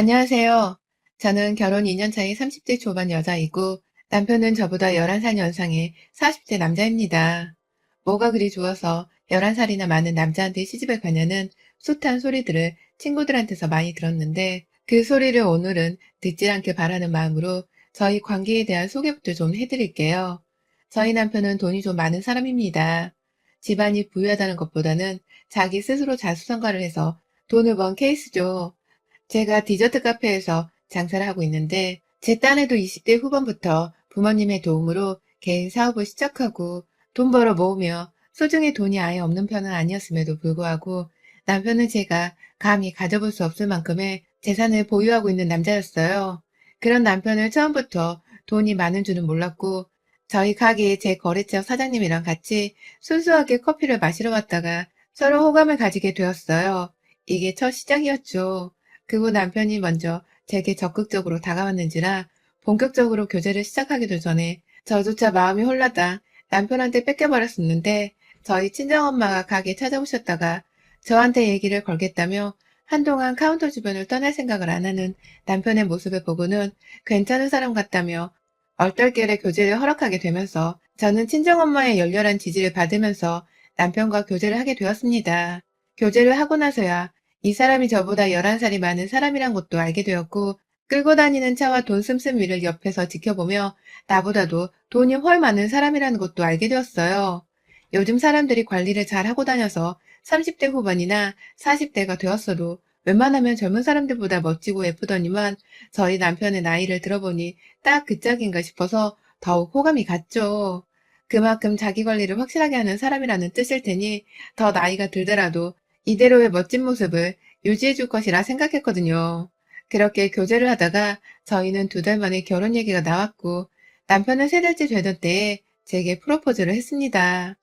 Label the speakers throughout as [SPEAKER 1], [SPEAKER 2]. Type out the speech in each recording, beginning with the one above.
[SPEAKER 1] 안녕하세요. 저는 결혼 2년 차의 30대 초반 여자이고 남편은 저보다 11살 연상의 40대 남자입니다. 뭐가 그리 좋아서 11살이나 많은 남자한테 시집을 가냐는 숱한 소리들을 친구들한테서 많이 들었는데 그 소리를 오늘은 듣질 않길 바라는 마음으로 저희 관계에 대한 소개부터 좀 해드릴게요. 저희 남편은 돈이 좀 많은 사람입니다. 집안이 부유하다는 것보다는 자기 스스로 자수성가를 해서 돈을 번 케이스죠. 제가 디저트 카페에서 장사를 하고 있는데 제 딴에도 20대 후반부터 부모님의 도움으로 개인 사업을 시작하고 돈 벌어 모으며 소중히 돈이 아예 없는 편은 아니었음에도 불구하고 남편은 제가 감히 가져볼 수 없을 만큼의 재산을 보유하고 있는 남자였어요. 그런 남편을 처음부터 돈이 많은 줄은 몰랐고 저희 가게의 제 거래처 사장님이랑 같이 순수하게 커피를 마시러 왔다가 서로 호감을 가지게 되었어요. 이게 첫 시작이었죠. 그후 남편이 먼저 제게 적극적으로 다가왔는지라 본격적으로 교제를 시작하기도 전에 저조차 마음이 홀라다 남편한테 뺏겨버렸었는데 저희 친정엄마가 가게 찾아오셨다가 저한테 얘기를 걸겠다며 한동안 카운터 주변을 떠날 생각을 안 하는 남편의 모습을 보고는 괜찮은 사람 같다며 얼떨결에 교제를 허락하게 되면서 저는 친정엄마의 열렬한 지지를 받으면서 남편과 교제를 하게 되었습니다. 교제를 하고 나서야 이 사람이 저보다 11살이 많은 사람이란 것도 알게 되었고 끌고 다니는 차와 돈 씀씀 위를 옆에서 지켜보며 나보다도 돈이 훨 많은 사람이라는 것도 알게 되었어요. 요즘 사람들이 관리를 잘 하고 다녀서 30대 후반이나 40대가 되었어도 웬만하면 젊은 사람들보다 멋지고 예쁘더니만 저희 남편의 나이를 들어보니 딱 그 짝인가 싶어서 더욱 호감이 갔죠. 그만큼 자기 관리를 확실하게 하는 사람이라는 뜻일 테니 더 나이가 들더라도 이대로의 멋진 모습을 유지해 줄 것이라 생각했거든요. 그렇게 교제를 하다가 저희는 2달 만에 결혼 얘기가 나왔고 남편은 3달째 되던 때에 제게 프로포즈를 했습니다.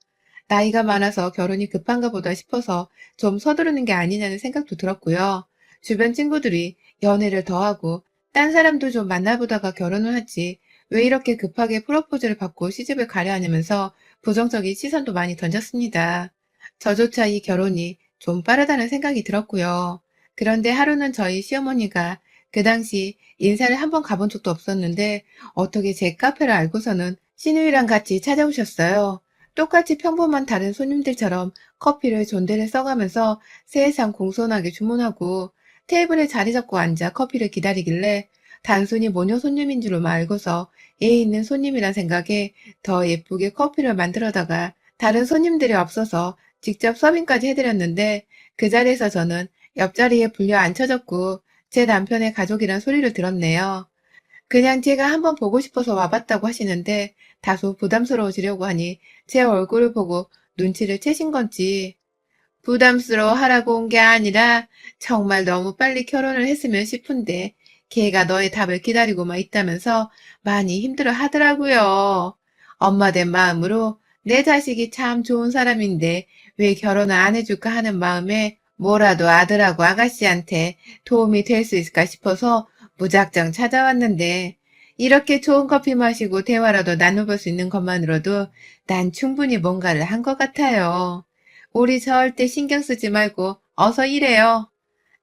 [SPEAKER 1] 나이가 많아서 결혼이 급한가 보다 싶어서 좀 서두르는 게 아니냐는 생각도 들었고요. 주변 친구들이 연애를 더 하고 딴 사람도 좀 만나보다가 결혼을 하지 왜 이렇게 급하게 프로포즈를 받고 시집을 가려 하냐면서 부정적인 시선도 많이 던졌습니다. 저조차 이 결혼이 좀 빠르다는 생각이 들었고요. 그런데 하루는 저희 시어머니가 그 당시 인사를 한번 가본 적도 없었는데 어떻게 제 카페를 알고서는 시누이랑 같이 찾아오셨어요. 똑같이 평범한 다른 손님들처럼 커피를 존대를 써가면서 세상 공손하게 주문하고 테이블에 자리 잡고 앉아 커피를 기다리길래 단순히 모녀 손님인 줄로만 알고서 예의 있는 손님이란 생각에 더 예쁘게 커피를 만들어다가 다른 손님들이 없어서 직접 서빙까지 해드렸는데 그 자리에서 저는 옆자리에 불려 앉혀졌고 제 남편의 가족이란 소리를 들었네요. 그냥 제가 한번 보고 싶어서 와봤다고 하시는데 다소 부담스러워지려고 하니 제 얼굴을 보고 눈치를 채신 건지 부담스러워 하라고 온 게 아니라 정말 너무 빨리 결혼을 했으면 싶은데 걔가 너의 답을 기다리고만 있다면서 많이 힘들어 하더라고요. 엄마 된 마음으로 내 자식이 참 좋은 사람인데 왜 결혼을 안 해줄까 하는 마음에 뭐라도 아들하고 아가씨한테 도움이 될 수 있을까 싶어서 무작정 찾아왔는데 이렇게 좋은 커피 마시고 대화라도 나눠볼 수 있는 것만으로도 난 충분히 뭔가를 한 것 같아요. 우리 절대 신경 쓰지 말고 어서 일해요.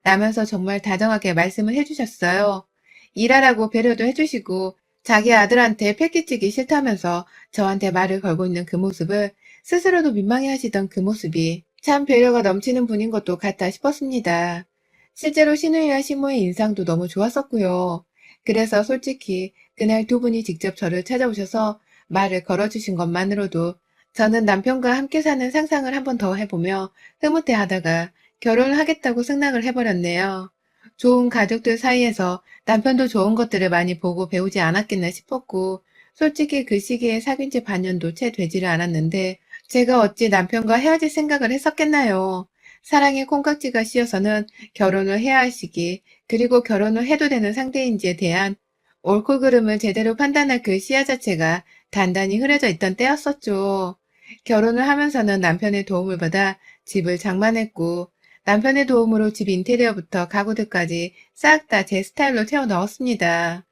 [SPEAKER 1] 라면서 정말 다정하게 말씀을 해주셨어요. 일하라고 배려도 해주시고 자기 아들한테 패기치기 싫다면서 저한테 말을 걸고 있는 그 모습을 스스로도 민망해 하시던 그 모습이 참 배려가 넘치는 분인 것도 같아 싶었습니다. 실제로 시누이와 시모의 인상도 너무 좋았었고요. 그래서 솔직히 그날 2분이 직접 저를 찾아오셔서 말을 걸어주신 것만으로도 저는 남편과 함께 사는 상상을 한 번 더 해보며 흐뭇해 하다가 결혼을 하겠다고 승낙을 해버렸네요. 좋은 가족들 사이에서 남편도 좋은 것들을 많이 보고 배우지 않았겠나 싶었고 솔직히 그 시기에 사귄 지 반년도 채 되지를 않았는데 제가 어찌 남편과 헤어질 생각을 했었겠나요. 사랑의 콩깍지가 씌어서는 결혼을 해야 할 시기 그리고 결혼을 해도 되는 상대인지에 대한 옳고 그름을 제대로 판단할 그 시야 자체가 단단히 흐려져 있던 때였었죠. 결혼을 하면서는 남편의 도움을 받아 집을 장만했고 남편의 도움으로 집 인테리어부터 가구들까지 싹 다 제 스타일로 채워 넣었습니다.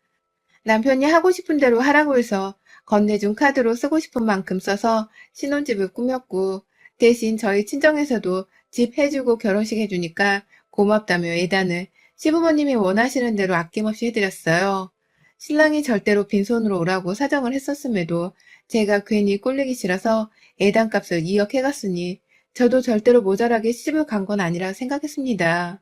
[SPEAKER 1] 남편이 하고 싶은 대로 하라고 해서 건네준 카드로 쓰고 싶은 만큼 써서 신혼집을 꾸몄고 대신 저희 친정에서도 집 해주고 결혼식 해주니까 고맙다며 예단을 시부모님이 원하시는 대로 아낌없이 해드렸어요. 신랑이 절대로 빈손으로 오라고 사정을 했었음에도 제가 괜히 꼴리기 싫어서 애단값을 2억 해갔으니 저도 절대로 모자라게 시집을 간 건 아니라 생각했습니다.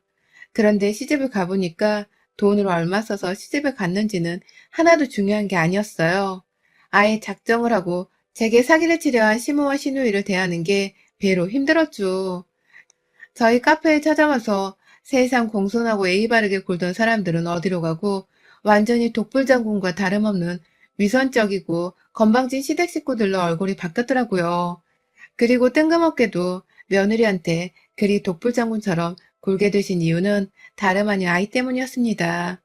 [SPEAKER 1] 그런데 시집을 가보니까 돈을 얼마 써서 시집을 갔는지는 하나도 중요한 게 아니었어요. 아예 작정을 하고 제게 사기를 치려 한 시모와 시누이를 대하는 게 배로 힘들었죠. 저희 카페에 찾아와서 세상 공손하고 예의 바르게 굴던 사람들은 어디로 가고 완전히 독불장군과 다름없는 위선적이고 건방진 시댁 식구들로 얼굴이 바뀌었더라고요. 그리고 뜬금없게도 며느리한테 그리 독불장군처럼 굴게 되신 이유는 다름 아닌 아이 때문이었습니다.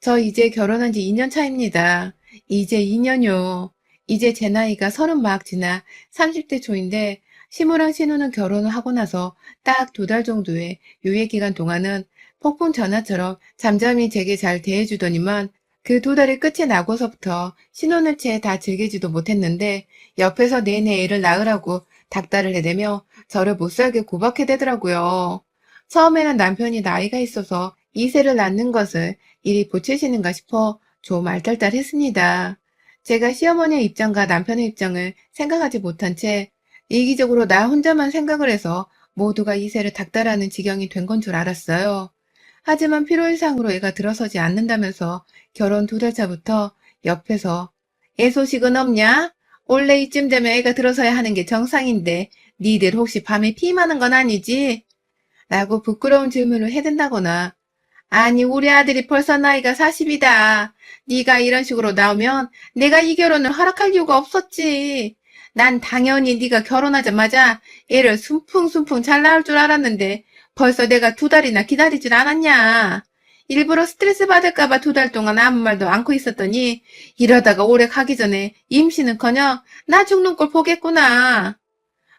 [SPEAKER 1] 저 이제 결혼한 지 2년 차입니다. 이제 2년요. 이제 제 나이가 30 막 지나 30대 초인데 시모랑 신우는 결혼을 하고 나서 딱 2달 정도의 유예기간 동안은 폭풍 전화처럼 잠잠히 제게 잘 대해주더니만 그 2달이 끝이 나고서부터 신혼을 채 다 즐기지도 못했는데 옆에서 내내 애를 낳으라고 닥달을 해대며 저를 못살게 구박해대더라고요. 처음에는 남편이 나이가 있어서 2세를 낳는 것을 이리 보채시는가 싶어 좀 알딸딸했습니다. 제가 시어머니의 입장과 남편의 입장을 생각하지 못한 채 이기적으로 나 혼자만 생각을 해서 모두가 2세를 닥달하는 지경이 된 건 줄 알았어요. 하지만 필요이상으로 애가 들어서지 않는다면서 결혼 2달 차부터 옆에서 애 소식은 없냐? 원래 이쯤 되면 애가 들어서야 하는 게 정상인데 니들 혹시 밤에 피임하는 건 아니지? 라고 부끄러운 질문을 해댄다거나 아니 우리 아들이 벌써 나이가 40이다. 네가 이런 식으로 나오면 내가 이 결혼을 허락할 이유가 없었지. 난 당연히 네가 결혼하자마자 애를 순풍순풍 잘 낳을 줄 알았는데 벌써 내가 2달이나 기다리질 않았냐. 일부러 스트레스 받을까봐 2달 동안 아무 말도 않고 있었더니 이러다가 오래 가기 전에 임신은커녕 나 죽는 꼴 보겠구나.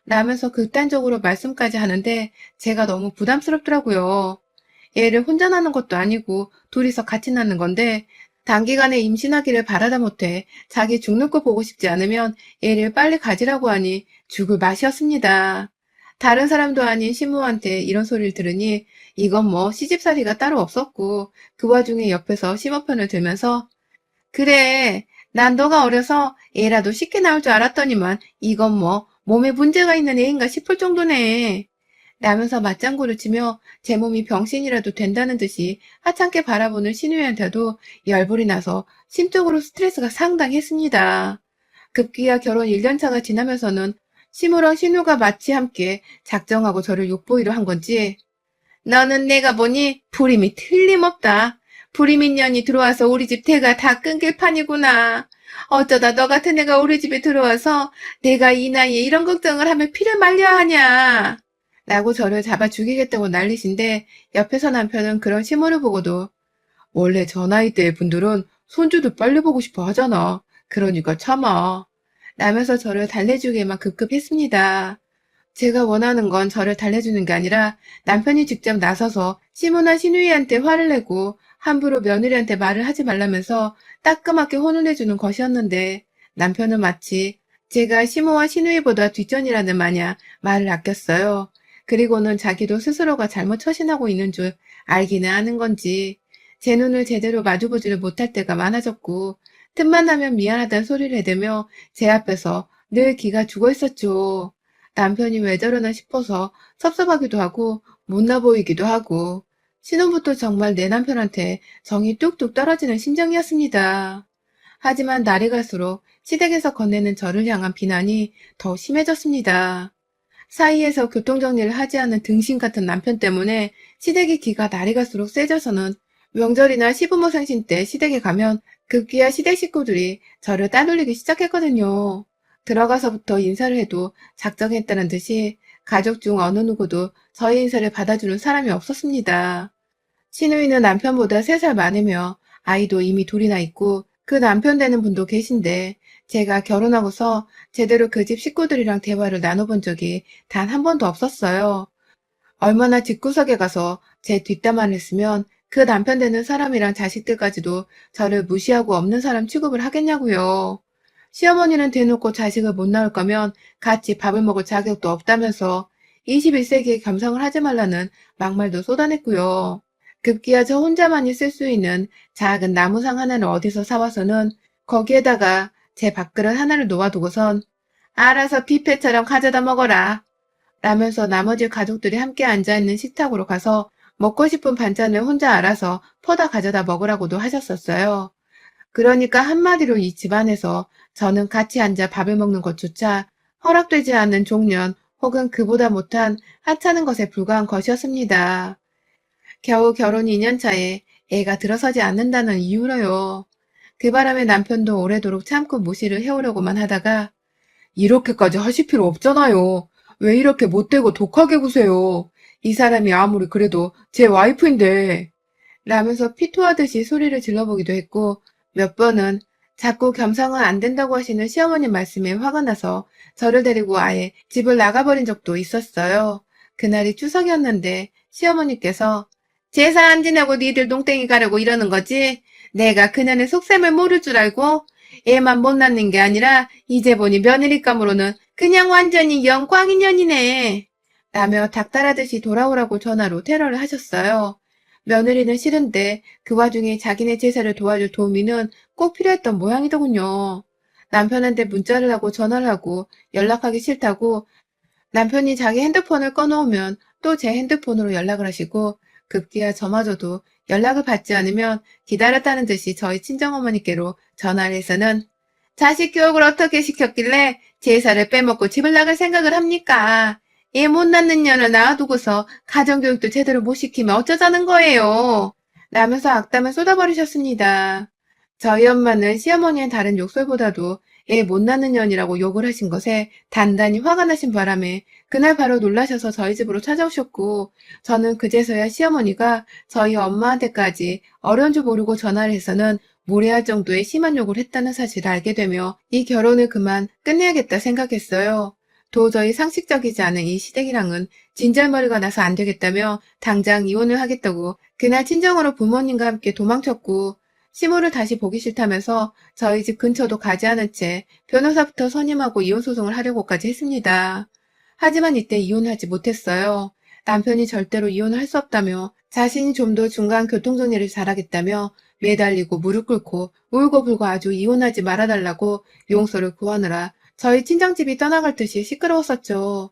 [SPEAKER 1] 라면서 극단적으로 말씀까지 하는데 제가 너무 부담스럽더라고요. 애를 혼자 낳는 것도 아니고 둘이서 같이 낳는 건데 단기간에 임신하기를 바라다 못해 자기 죽는 거 보고 싶지 않으면 애를 빨리 가지라고 하니 죽을 맛이었습니다. 다른 사람도 아닌 시모한테 이런 소리를 들으니 이건 뭐 시집살이가 따로 없었고 그 와중에 옆에서 심어편을 들면서 그래 난 너가 어려서 애라도 쉽게 나올 줄 알았더니만 이건 뭐 몸에 문제가 있는 애인가 싶을 정도네. 라면서 맞장구를 치며 제 몸이 병신이라도 된다는 듯이 하찮게 바라보는 신우이한테도 열불이 나서 심적으로 스트레스가 상당했습니다. 급기야 결혼 1년차가 지나면서는 시무랑 신우가 마치 함께 작정하고 저를 욕보이려 한 건지 너는 내가 보니 불임이 틀림없다. 불임인 년이 들어와서 우리 집 대가 다 끊길 판이구나. 어쩌다 너 같은 애가 우리 집에 들어와서 내가 이 나이에 이런 걱정을 하면 피를 말려야 하냐. 라고 저를 잡아 죽이겠다고 난리신데 옆에서 남편은 그런 시모를 보고도 원래 저 나이대의 분들은 손주도 빨리 보고 싶어 하잖아. 그러니까 참아. 라면서 저를 달래주기에만 급급했습니다. 제가 원하는 건 저를 달래주는 게 아니라 남편이 직접 나서서 시모나 시누이한테 화를 내고 함부로 며느리한테 말을 하지 말라면서 따끔하게 혼을 내주는 것이었는데 남편은 마치 제가 시모와 시누이보다 뒷전이라는 마냥 말을 아꼈어요. 그리고는 자기도 스스로가 잘못 처신하고 있는 줄 알기는 아는 건지 제 눈을 제대로 마주보지를 못할 때가 많아졌고 틈만 나면 미안하다는 소리를 해대며 제 앞에서 늘 기가 죽어 있었죠. 남편이 왜 저러나 싶어서 섭섭하기도 하고 못나 보이기도 하고 신혼부터 정말 내 남편한테 정이 뚝뚝 떨어지는 심정이었습니다. 하지만 날이 갈수록 시댁에서 건네는 저를 향한 비난이 더 심해졌습니다. 사이에서 교통정리를 하지 않는 등신 같은 남편 때문에 시댁의 기가 날이 갈수록 세져서는 명절이나 시부모 생신 때 시댁에 가면 급기야 시댁 식구들이 저를 따돌리기 시작했거든요. 들어가서부터 인사를 해도 작정했다는 듯이 가족 중 어느 누구도 저의 인사를 받아주는 사람이 없었습니다. 시누이는 남편보다 3살 많으며 아이도 이미 둘이나 있고 그 남편 되는 분도 계신데 제가 결혼하고서 제대로 그 집 식구들이랑 대화를 나눠본 적이 단 한 번도 없었어요. 얼마나 집구석에 가서 제 뒷담화를 했으면 그 남편 되는 사람이랑 자식들까지도 저를 무시하고 없는 사람 취급을 하겠냐고요. 시어머니는 대놓고 자식을 못 낳을 거면 같이 밥을 먹을 자격도 없다면서 21세기에 겸상을 하지 말라는 막말도 쏟아냈고요. 급기야 저 혼자만이 쓸 수 있는 작은 나무상 하나를 어디서 사와서는 거기에다가 제 밥그릇 하나를 놓아두고선 알아서 뷔페처럼 가져다 먹어라 라면서 나머지 가족들이 함께 앉아있는 식탁으로 가서 먹고 싶은 반찬을 혼자 알아서 퍼다 가져다 먹으라고도 하셨었어요. 그러니까 한마디로 이 집안에서 저는 같이 앉아 밥을 먹는 것조차 허락되지 않는 종년 혹은 그보다 못한 하찮은 것에 불과한 것이었습니다. 겨우 결혼 2년 차에 애가 들어서지 않는다는 이유로요. 그 바람에 남편도 오래도록 참고 무시를 해오려고만 하다가 이렇게까지 하실 필요 없잖아요. 왜 이렇게 못되고 독하게 구세요. 이 사람이 아무리 그래도 제 와이프인데. 라면서 피토하듯이 소리를 질러보기도 했고 몇 번은 자꾸 겸상은 안 된다고 하시는 시어머님 말씀에 화가 나서 저를 데리고 아예 집을 나가버린 적도 있었어요. 그날이 추석이었는데 시어머니께서 제사 안 지내고 니들 농땡이 가려고 이러는 거지? 내가 그년의 속셈을 모를 줄 알고 애만 못 낳는 게 아니라 이제 보니 며느리감으로는 그냥 완전히 영광인년이네. 라며 닭달하듯이 돌아오라고 전화로 테러를 하셨어요. 며느리는 싫은데 그 와중에 자기네 제사를 도와줄 도우미는 꼭 필요했던 모양이더군요. 남편한테 문자를 하고 전화를 하고 연락하기 싫다고 남편이 자기 핸드폰을 꺼놓으면 또 제 핸드폰으로 연락을 하시고 급기야 저마저도 연락을 받지 않으면 기다렸다는 듯이 저희 친정어머니께로 전화를 해서는 자식 교육을 어떻게 시켰길래 제사를 빼먹고 집을 나갈 생각을 합니까? 애 못 낳는 년을 낳아두고서 가정교육도 제대로 못 시키면 어쩌자는 거예요. 라면서 악담을 쏟아버리셨습니다. 저희 엄마는 시어머니의 다른 욕설보다도 애 못 낳는 년이라고 욕을 하신 것에 단단히 화가 나신 바람에 그날 바로 놀라셔서 저희 집으로 찾아오셨고 저는 그제서야 시어머니가 저희 엄마한테까지 어려운 줄 모르고 전화를 해서는 무례할 정도의 심한 욕을 했다는 사실을 알게 되며 이 결혼을 그만 끝내야겠다 생각했어요. 도저히 상식적이지 않은 이 시댁이랑은 진절머리가 나서 안 되겠다며 당장 이혼을 하겠다고 그날 친정으로 부모님과 함께 도망쳤고 시모를 다시 보기 싫다면서 저희 집 근처도 가지 않은 채 변호사부터 선임하고 이혼소송을 하려고까지 했습니다. 하지만 이때 이혼하지 못했어요. 남편이 절대로 이혼을 할 수 없다며 자신이 좀 더 중간 교통정리를 잘하겠다며 매달리고 무릎 꿇고 울고불고 아주 이혼하지 말아달라고 용서를 구하느라 저희 친정집이 떠나갈 듯이 시끄러웠었죠.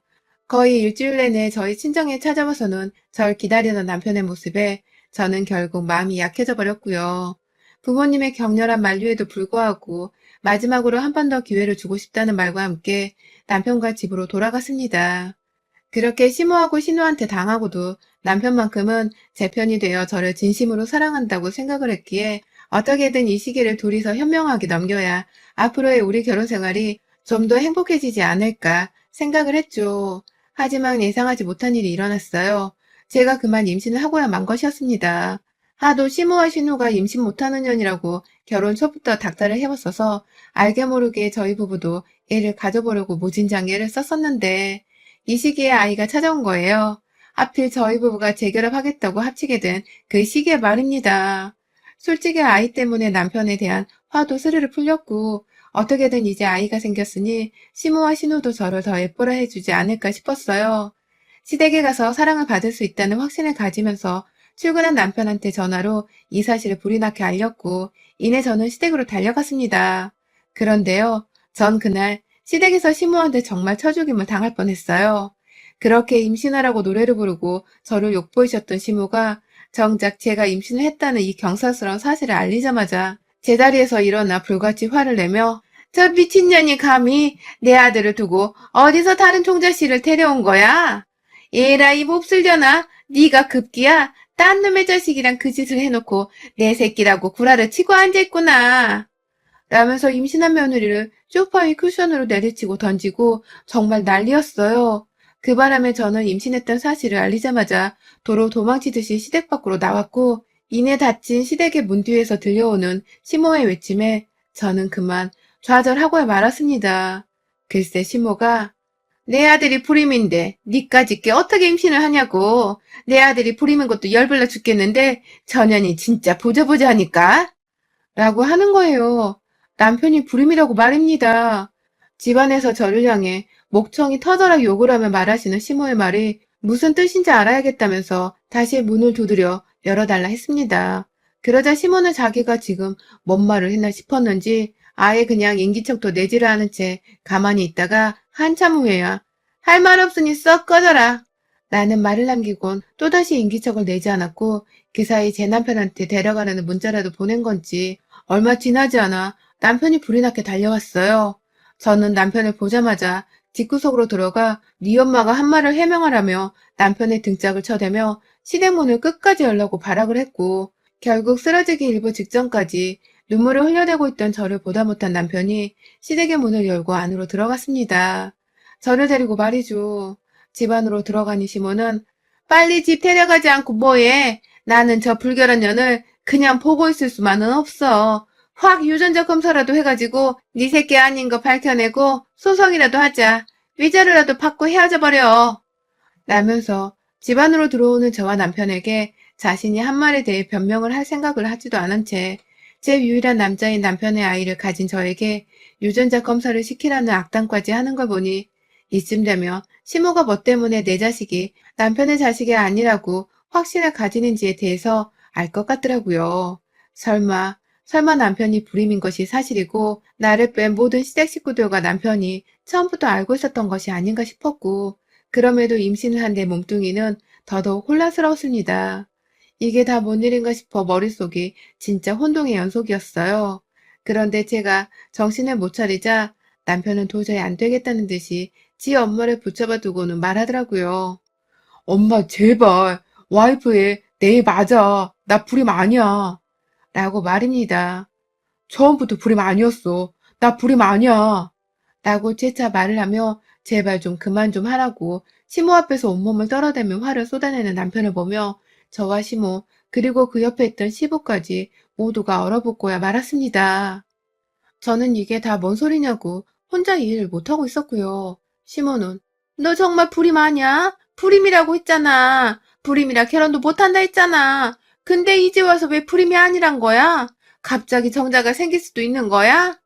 [SPEAKER 1] 거의 일주일 내내 저희 친정에 찾아와서는 절 기다리던 남편의 모습에 저는 결국 마음이 약해져 버렸고요. 부모님의 격렬한 만류에도 불구하고 마지막으로 한 번 더 기회를 주고 싶다는 말과 함께 남편과 집으로 돌아갔습니다. 그렇게 시모하고 신우한테 당하고도 남편만큼은 제 편이 되어 저를 진심으로 사랑한다고 생각을 했기에 어떻게든 이 시기를 둘이서 현명하게 넘겨야 앞으로의 우리 결혼 생활이 좀 더 행복해지지 않을까 생각을 했죠. 하지만 예상하지 못한 일이 일어났어요. 제가 그만 임신을 하고야 만 것이었습니다. 하도 시모와 신우가 임신 못하는 년이라고 결혼 초부터 닥달을 해왔어서 알게 모르게 저희 부부도 애를 가져보려고 무진장 애를 썼었는데 이 시기에 아이가 찾아온 거예요. 하필 저희 부부가 재결합하겠다고 합치게 된 그 시기에 말입니다. 솔직히 아이 때문에 남편에 대한 화도 스르르 풀렸고 어떻게든 이제 아이가 생겼으니 시모와 신우도 저를 더 예뻐라 해주지 않을까 싶었어요. 시댁에 가서 사랑을 받을 수 있다는 확신을 가지면서 출근한 남편한테 전화로 이 사실을 불이 나게 알렸고 이내 저는 시댁으로 달려갔습니다. 그런데요, 전 그날 시댁에서 시모한테 정말 쳐죽임을 당할 뻔했어요. 그렇게 임신하라고 노래를 부르고 저를 욕보이셨던 시모가 정작 제가 임신을 했다는 이 경사스러운 사실을 알리자마자 제자리에서 일어나 불같이 화를 내며 저 미친년이 감히 내 아들을 두고 어디서 다른 총자씨를 데려온 거야? 얘라 이 몹쓸려나 네가 급기야 딴 놈의 자식이랑 그 짓을 해놓고 내 새끼라고 구라를 치고 앉아있구나. 라면서 임신한 며느리를 소파 위 쿠션으로 내리치고 던지고 정말 난리였어요. 그 바람에 저는 임신했던 사실을 알리자마자 도로 도망치듯이 시댁 밖으로 나왔고 이내 닫힌 시댁의 문 뒤에서 들려오는 시모의 외침에 저는 그만 좌절하고야 말았습니다. 글쎄 시모가 내 아들이 불임인데 니까짓 게 어떻게 임신을 하냐고. 내 아들이 불임인 것도 열불나 죽겠는데 전현이 진짜 보자 하니까 라고 하는 거예요. 남편이 불임이라고 말입니다. 집안에서 저를 향해 목청이 터져라 욕을 하며 말하시는 시모의 말이 무슨 뜻인지 알아야겠다면서 다시 문을 두드려 열어달라 했습니다. 그러자 시몬은 자기가 지금 뭔 말을 했나 싶었는지 아예 그냥 인기척도 내지를 않은 채 가만히 있다가 한참 후에야 할 말 없으니 썩 꺼져라 라는 말을 남기곤 또다시 인기척을 내지 않았고 그 사이 제 남편한테 데려가라는 문자라도 보낸 건지 얼마 지나지 않아 남편이 불이 나게 달려왔어요. 저는 남편을 보자마자 집구석으로 들어가 네 엄마가 한 말을 해명하라며 남편의 등짝을 쳐대며 시대문을 끝까지 열라고 발악을 했고 결국 쓰러지기 일보 직전까지 눈물을 흘려대고 있던 저를 보다 못한 남편이 시댁의 문을 열고 안으로 들어갔습니다. 저를 데리고 말이죠. 집 안으로 들어가니 시모는 빨리 집 데려가지 않고 뭐해? 나는 저 불결한 년을 그냥 보고 있을 수만은 없어. 확 유전자 검사라도 해가지고 네 새끼 아닌 거 밝혀내고 소송이라도 하자. 위자료라도 받고 헤어져 버려. 라면서 집 안으로 들어오는 저와 남편에게 자신이 한 말에 대해 변명을 할 생각을 하지도 않은 채 제 유일한 남자인 남편의 아이를 가진 저에게 유전자 검사를 시키라는 악담까지 하는 걸 보니 이쯤 되면 시모가 뭐 때문에 내 자식이 남편의 자식이 아니라고 확신을 가지는지에 대해서 알 것 같더라고요. 설마 남편이 불임인 것이 사실이고 나를 뺀 모든 시댁 식구들과 남편이 처음부터 알고 있었던 것이 아닌가 싶었고 그럼에도 임신을 한 내 몸뚱이는 더더욱 혼란스러웠습니다. 이게 다 뭔 일인가 싶어 머릿속이 진짜 혼동의 연속이었어요. 그런데 제가 정신을 못 차리자 남편은 도저히 안 되겠다는 듯이 지 엄마를 붙잡아 두고는 말하더라고요. 엄마 제발 와이프의 내 맞아. 나 불임 아니야. 라고 말입니다. 처음부터 불임 아니었어. 나 불임 아니야. 라고 재차 말을 하며 제발 좀 그만 좀 하라고 시모 앞에서 온몸을 떨어대며 화를 쏟아내는 남편을 보며 저와 시모 그리고 그 옆에 있던 시부까지 모두가 얼어붙고야 말았습니다. 저는 이게 다 뭔 소리냐고 혼자 이해를 못하고 있었고요. 시모는 너 정말 불임 아니야? 불임이라고 했잖아. 불임이라 결혼도 못한다 했잖아. 근데 이제 와서 왜 불임이 아니란 거야? 갑자기 정자가 생길 수도 있는 거야?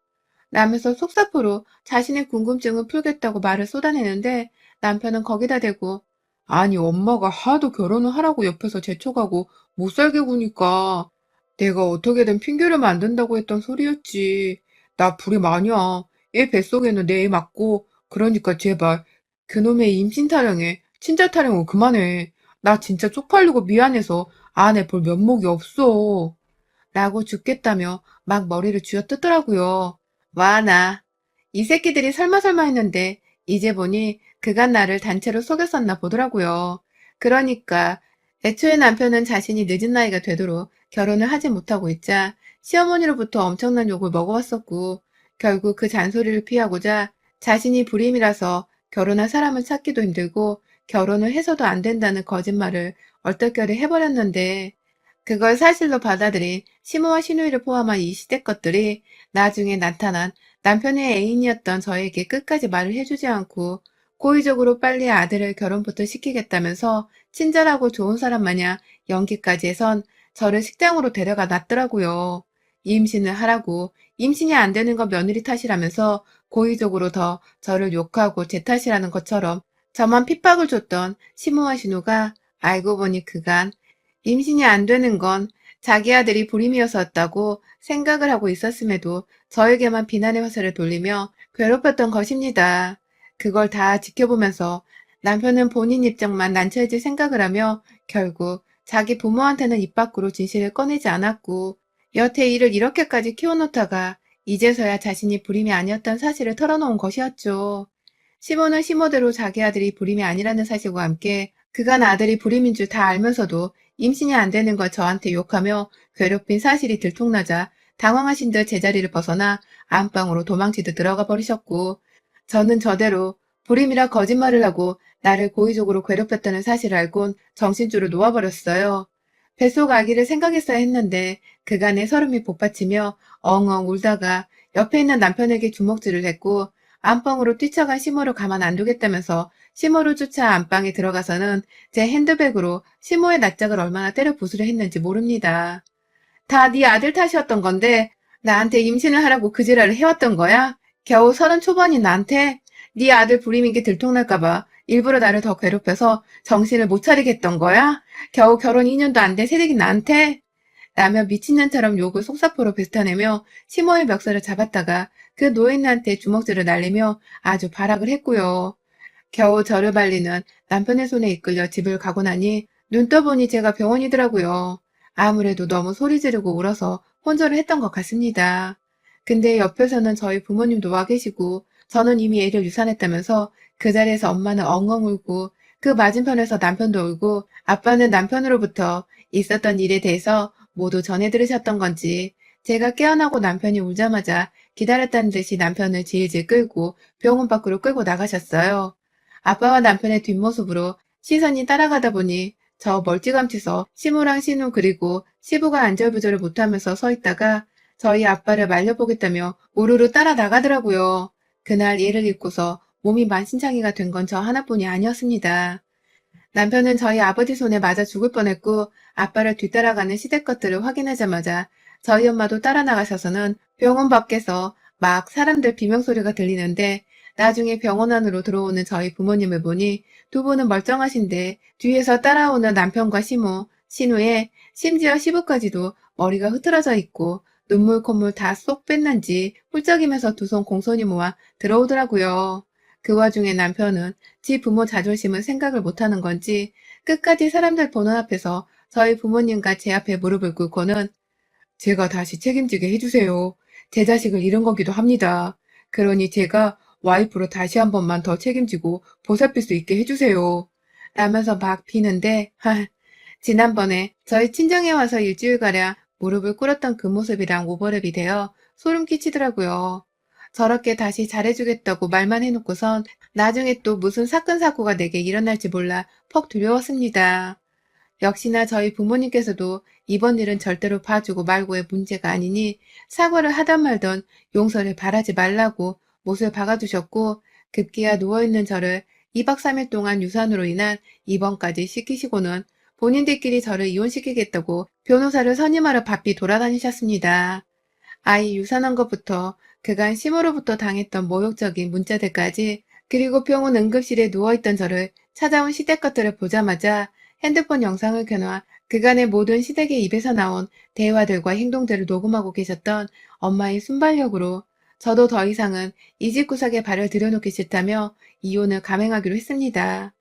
[SPEAKER 1] 라면서 속사포로 자신의 궁금증을 풀겠다고 말을 쏟아내는데 남편은 거기다 대고 아니 엄마가 하도 결혼을 하라고 옆에서 재촉하고 못 살게 구니까 내가 어떻게든 핑계를 만든다고 했던 소리였지. 나 불임 아니야. 얘 뱃속에는 내 애 맞고 그러니까 제발 그놈의 임신 타령에 친자 타령은 그만해. 나 진짜 쪽팔리고 미안해서 안에 볼 면목이 없어. 라고 죽겠다며 막 머리를 쥐어뜯더라고요. 와, 이 새끼들이 설마 했는데 이제 보니 그간 나를 단체로 속였었나 보더라고요. 그러니까 애초에 남편은 자신이 늦은 나이가 되도록 결혼을 하지 못하고 있자 시어머니로부터 엄청난 욕을 먹어왔었고 결국 그 잔소리를 피하고자 자신이 불임이라서 결혼할 사람을 찾기도 힘들고 결혼을 해서도 안 된다는 거짓말을 얼떨결에 해버렸는데 그걸 사실로 받아들인 시모와 시누이를 포함한 이 시댁 것들이 나중에 나타난 남편의 애인이었던 저에게 끝까지 말을 해주지 않고 고의적으로 빨리 아들을 결혼부터 시키겠다면서 친절하고 좋은 사람 마냥 연기까지 해선 저를 식장으로 데려가 놨더라고요. 임신을 하라고 임신이 안 되는 건 며느리 탓이라면서 고의적으로 더 저를 욕하고 제 탓이라는 것처럼 저만 핍박을 줬던 시모와 신우가 알고 보니 그간 임신이 안 되는 건 자기 아들이 불임이었었다고 생각을 하고 있었음에도 저에게만 비난의 화살을 돌리며 괴롭혔던 것입니다. 그걸 다 지켜보면서 남편은 본인 입장만 난처해질 생각을 하며 결국 자기 부모한테는 입 밖으로 진실을 꺼내지 않았고 여태 이를 이렇게까지 키워놓다가 이제서야 자신이 불임이 아니었던 사실을 털어놓은 것이었죠. 시모는 시모대로 자기 아들이 불임이 아니라는 사실과 함께 그간 아들이 불임인 줄 다 알면서도 임신이 안 되는 걸 저한테 욕하며 괴롭힌 사실이 들통나자 당황하신 듯 제자리를 벗어나 안방으로 도망치듯 들어가 버리셨고 저는 저대로 불임이라 거짓말을 하고 나를 고의적으로 괴롭혔다는 사실을 알곤 정신줄을 놓아버렸어요. 뱃속 아기를 생각했어야 했는데 그간의 서름이 복받치며 엉엉 울다가 옆에 있는 남편에게 주먹질을 했고 안방으로 뛰쳐간 시모를 가만 안 두겠다면서 시모를 쫓아 안방에 들어가서는 제 핸드백으로 시모의 낯짝을 얼마나 때려 부수려 했는지 모릅니다. 다 네 아들 탓이었던 건데 나한테 임신을 하라고 그 지랄을 해왔던 거야? 겨우 30 초반인 나한테 네 아들 불임인 게 들통날까봐 일부러 나를 더 괴롭혀서 정신을 못 차리겠던 거야? 겨우 결혼 2년도 안 된 새내기 나한테? 라며 미친년처럼 욕을 속사포로 뱉어내며 심호의 멱살을 잡았다가 그 노인네한테 주먹질을 날리며 아주 발악을 했고요. 겨우 저를 발리는 남편의 손에 이끌려 집을 가고 나니 눈 떠보니 제가 병원이더라고요. 아무래도 너무 소리 지르고 울어서 혼절을 했던 것 같습니다. 근데 옆에서는 저희 부모님도 와 계시고 저는 이미 애를 유산했다면서 그 자리에서 엄마는 엉엉 울고 그 맞은편에서 남편도 울고 아빠는 남편으로부터 있었던 일에 대해서 모두 전해 들으셨던 건지 제가 깨어나고 남편이 울자마자 기다렸다는 듯이 남편을 질질 끌고 병원 밖으로 끌고 나가셨어요. 아빠와 남편의 뒷모습으로 시선이 따라가다 보니 저 멀찌감치 서 시무랑 신우 그리고 시부가 안절부절을 못하면서 서 있다가 저희 아빠를 말려보겠다며 우르르 따라 나가더라고요. 그날 얘를 잊고서 몸이 만신창이가 된 건 저 하나뿐이 아니었습니다. 남편은 저희 아버지 손에 맞아 죽을 뻔했고 아빠를 뒤따라가는 시댁 것들을 확인하자마자 저희 엄마도 따라 나가셔서는 병원 밖에서 막 사람들 비명소리가 들리는데 나중에 병원 안으로 들어오는 저희 부모님을 보니 두 분은 멀쩡하신데 뒤에서 따라오는 남편과 시모, 신우에 심지어 시부까지도 머리가 흐트러져 있고 눈물 콧물 다 쏙 뺐는지 훌쩍이면서 두 손 공손히 모아 들어오더라고요. 그 와중에 남편은 지 부모 자존심은 생각을 못하는 건지 끝까지 사람들 보는 앞에서 저희 부모님과 제 앞에 무릎을 꿇고는 제가 다시 책임지게 해주세요. 제 자식을 잃은 거기도 합니다. 그러니 제가 와이프로 다시 한 번만 더 책임지고 보살필 수 있게 해주세요. 라면서 막 비는데 지난번에 저희 친정에 와서 일주일가량 무릎을 꿇었던 그 모습이랑 오버랩이 되어 소름 끼치더라고요. 저렇게 다시 잘해주겠다고 말만 해놓고선 나중에 또 무슨 사건 사고가 내게 일어날지 몰라 퍽 두려웠습니다. 역시나 저희 부모님께서도 이번 일은 절대로 봐주고 말고의 문제가 아니니 사과를 하던 말던 용서를 바라지 말라고 못을 박아주셨고 급기야 누워있는 저를 2박 3일 동안 유산으로 인한 입원까지 시키시고는 본인들끼리 저를 이혼시키겠다고 변호사를 선임하러 바삐 돌아다니셨습니다. 아이 유산한 것부터 그간 시모로부터 당했던 모욕적인 문자들까지 그리고 병원 응급실에 누워있던 저를 찾아온 시댁 것들을 보자마자 핸드폰 영상을 켜놔 그간의 모든 시댁의 입에서 나온 대화들과 행동들을 녹음하고 계셨던 엄마의 순발력으로 저도 더 이상은 이 집 구석에 발을 들여놓기 싫다며 이혼을 감행하기로 했습니다.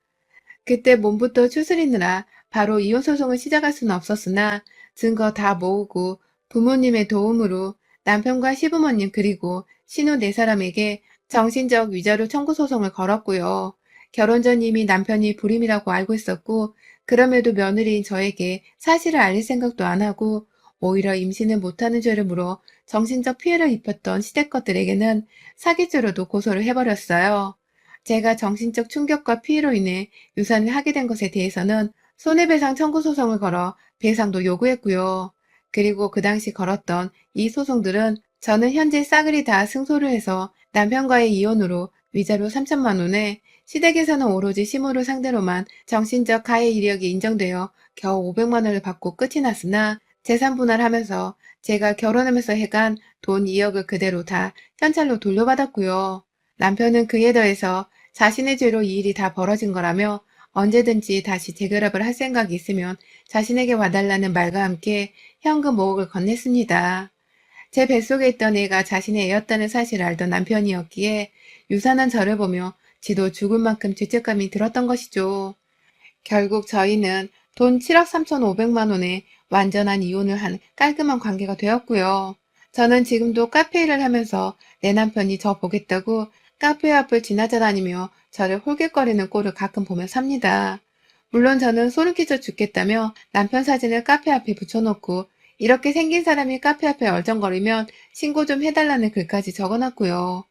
[SPEAKER 1] 그때 몸부터 추스리느라 바로 이혼 소송을 시작할 수는 없었으나 증거 다 모으고 부모님의 도움으로 남편과 시부모님 그리고 신우 네 사람에게 정신적 위자료 청구 소송을 걸었고요. 결혼 전 이미 남편이 불임이라고 알고 있었고 그럼에도 며느리인 저에게 사실을 알릴 생각도 안 하고 오히려 임신을 못하는 죄를 물어 정신적 피해를 입혔던 시댁 것들에게는 사기죄로도 고소를 해버렸어요. 제가 정신적 충격과 피해로 인해 유산을 하게 된 것에 대해서는 손해배상 청구 소송을 걸어 배상도 요구했고요. 그리고 그 당시 걸었던 이 소송들은 저는 현재 싸그리 다 승소를 해서 남편과의 이혼으로 위자료 3천만 원에 시댁에서는 오로지 시모를 상대로만 정신적 가해 이력이 인정되어 겨우 500만 원을 받고 끝이 났으나 재산 분할하면서 제가 결혼하면서 해간 돈 2억을 그대로 다 현찰로 돌려받았고요. 남편은 그에 더해서 자신의 죄로 이 일이 다 벌어진 거라며 언제든지 다시 재결합을 할 생각이 있으면 자신에게 와달라는 말과 함께 현금 5억을 건넸습니다. 제 뱃속에 있던 애가 자신의 애였다는 사실을 알던 남편이었기에 유산한 저를 보며 지도 죽을 만큼 죄책감이 들었던 것이죠. 결국 저희는 돈 7억 3,500만 원에 완전한 이혼을 한 깔끔한 관계가 되었고요. 저는 지금도 카페 일을 하면서 내 남편이 저 보겠다고 카페 앞을 지나다니며 저를 홀깃거리는 꼴을 가끔 보며 삽니다. 물론 저는 소름 끼쳐 죽겠다며 남편 사진을 카페 앞에 붙여놓고 이렇게 생긴 사람이 카페 앞에 얼쩡거리면 신고 좀 해달라는 글까지 적어놨고요.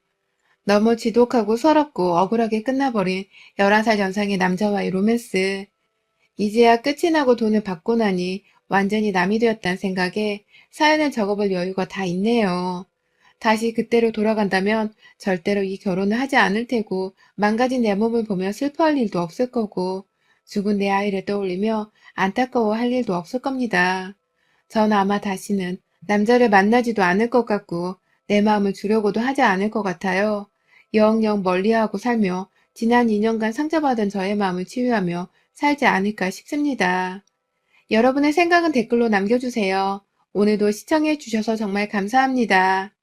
[SPEAKER 1] 너무 지독하고 서럽고 억울하게 끝나버린 11살 연상의 남자와의 로맨스. 이제야 끝이 나고 돈을 받고 나니 완전히 남이 되었다는 생각에 사연을 적어볼 여유가 다 있네요. 다시 그때로 돌아간다면 절대로 이 결혼을 하지 않을 테고 망가진 내 몸을 보며 슬퍼할 일도 없을 거고 죽은 내 아이를 떠올리며 안타까워할 일도 없을 겁니다. 전 아마 다시는 남자를 만나지도 않을 것 같고 내 마음을 주려고도 하지 않을 것 같아요. 영영 멀리하고 살며 지난 2년간 상처받은 저의 마음을 치유하며 살지 않을까 싶습니다. 여러분의 생각은 댓글로 남겨주세요. 오늘도 시청해 주셔서 정말 감사합니다.